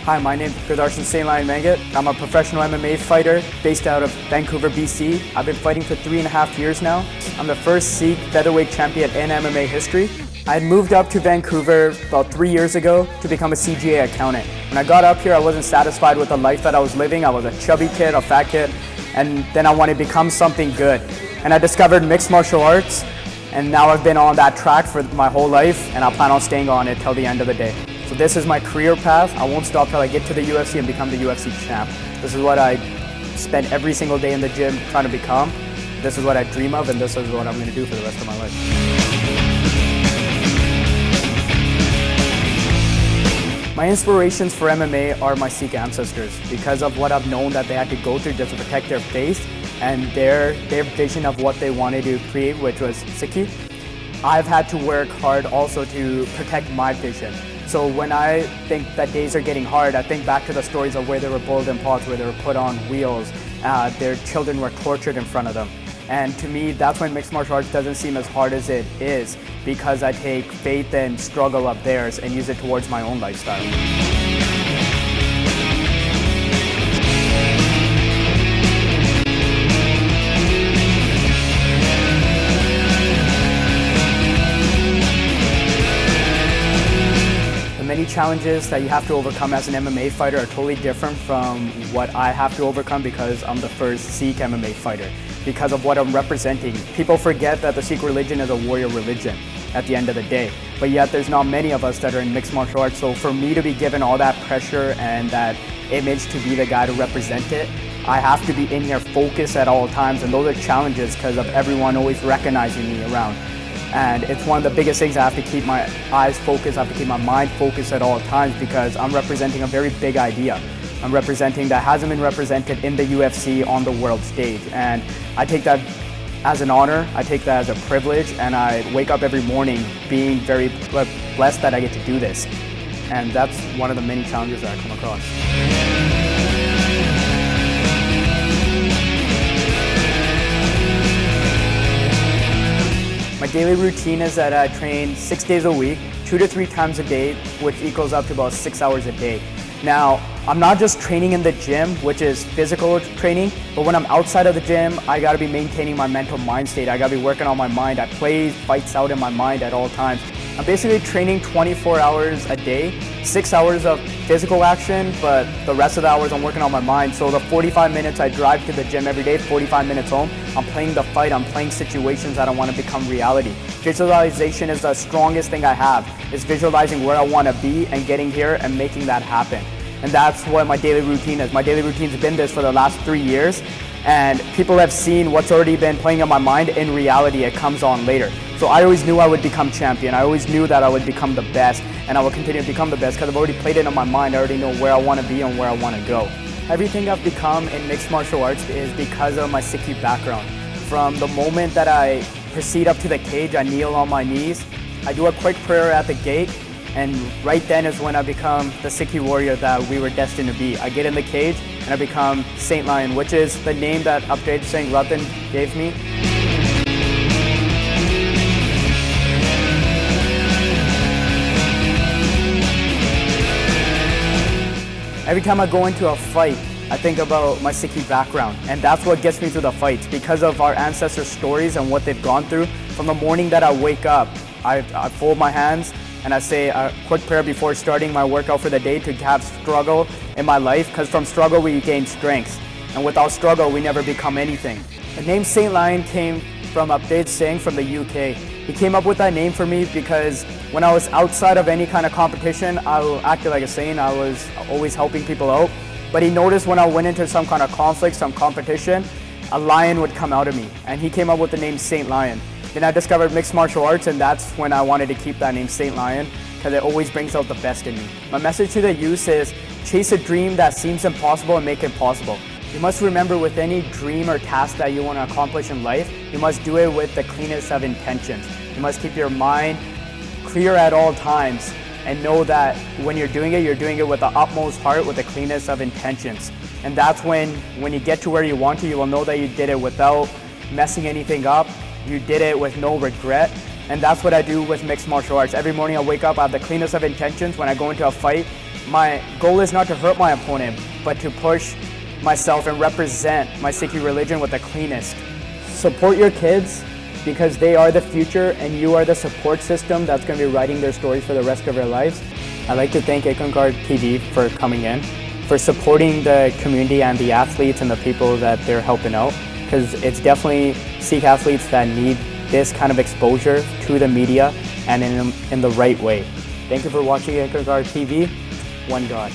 Hi, my name is SINGH Mangat. I'm a professional MMA fighter based out of Vancouver, BC. I've been fighting for 3.5 years now. I'm the first Sikh featherweight champion in MMA history. I had moved up to Vancouver about 3 years ago to become a CGA accountant. When I got up here, I wasn't satisfied with the life that I was living. I was a chubby kid, a fat kid, and then I wanted to become something good. And I discovered mixed martial arts, and now I've been on that track for my whole life, and I plan on staying on it till the end of the day. So this is my career path. I won't stop till I get to the UFC and become the UFC champ. This is what I spend every single day in the gym trying to become. This is what I dream of, and this is what I'm going to do for the rest of my life. My inspirations for MMA are my Sikh ancestors because of what I've known that they had to go through just to protect their faith and their vision of what they wanted to create, which was Sikhi. I've had to work hard also to protect my vision. So when I think that days are getting hard, I think back to the stories of where they were boiled in pots, where they were put on wheels, their children were tortured in front of them. And to me, that's when mixed martial arts doesn't seem as hard as it is, because I take faith and struggle of theirs and use it towards my own lifestyle. Many challenges that you have to overcome as an MMA fighter are totally different from what I have to overcome because I'm the first Sikh MMA fighter. Because of what I'm representing, people forget that the Sikh religion is a warrior religion at the end of the day. But yet there's not many of us that are in mixed martial arts. So for me to be given all that pressure and that image to be the guy to represent it, I have to be in here focused at all times. And those are challenges because of everyone always recognizing me around. And it's one of the biggest things. I have to keep my eyes focused, I have to keep my mind focused at all times because I'm representing a very big idea. I'm representing that hasn't been represented in the UFC on the world stage. And I take that as an honor, I take that as a privilege, and I wake up every morning being very blessed that I get to do this. And that's one of the many challenges that I come across. My daily routine is that I train 6 days a week, 2 to 3 times a day, which equals up to about 6 hours a day. Now, I'm not just training in the gym, which is physical training, but when I'm outside of the gym, I gotta be maintaining my mental mind state. I gotta be working on my mind. I play fights out in my mind at all times. I'm basically training 24 hours a day, 6 hours of physical action, but the rest of the hours I'm working on my mind. So the 45 minutes I drive to the gym every day, 45 minutes home, I'm playing the fight, I'm playing situations that I want to become reality. Visualization is the strongest thing I have, is visualizing where I want to be and getting here and making that happen. And that's what my daily routine is. My daily routine's been this for the last 3 years, and people have seen what's already been playing in my mind. In reality, it comes on later. So I always knew I would become champion. I always knew that I would become the best, and I will continue to become the best because I've already played it in my mind. I already know where I want to be and where I want to go. Everything I've become in mixed martial arts is because of my Sikhi background. From the moment that I proceed up to the cage, I kneel on my knees. I do a quick prayer at the gate, and right then is when I become the Sikhi warrior that we were destined to be. I get in the cage and I become Saint Lion, which is the name that Upgrade Singh Ratan gave me. Every time I go into a fight, I think about my Sikhi background, and that's what gets me through the fights because of our ancestors' stories and what they've gone through. From the morning that I wake up, I fold my hands and I say a quick prayer before starting my workout for the day to have struggle in my life, because from struggle we gain strength, and without struggle we never become anything. The name Saint Lion came from Upgrade Singh from the UK. He came up with that name for me because when I was outside of any kind of competition, I acted like a saint. I was always helping people out. But he noticed when I went into some kind of conflict, some competition, a lion would come out of me. And he came up with the name Saint Lion. Then I discovered mixed martial arts, and that's when I wanted to keep that name Saint Lion, because it always brings out the best in me. My message to the youth is, chase a dream that seems impossible and make it possible. You must remember, with any dream or task that you want to accomplish in life, you must do it with the cleanest of intentions. You must keep your mind clear at all times and know that when you're doing it with the utmost heart, with the cleanest of intentions. And that's when you get to where you want to, you will know that you did it without messing anything up. You did it with no regret. And that's what I do with mixed martial arts. Every morning I wake up, I have the cleanest of intentions. When I go into a fight, My goal is not to hurt my opponent, but to push myself and represent my Sikh religion with the cleanest. Support your kids because they are the future and you are the support system that's going to be writing their stories for the rest of their lives. I'd like to thank Ekangard TV for coming in, for supporting the community and the athletes and the people that they're helping out, because it's definitely Sikh athletes that need this kind of exposure to the media and in the right way. Thank you for watching Ekangard TV. One God.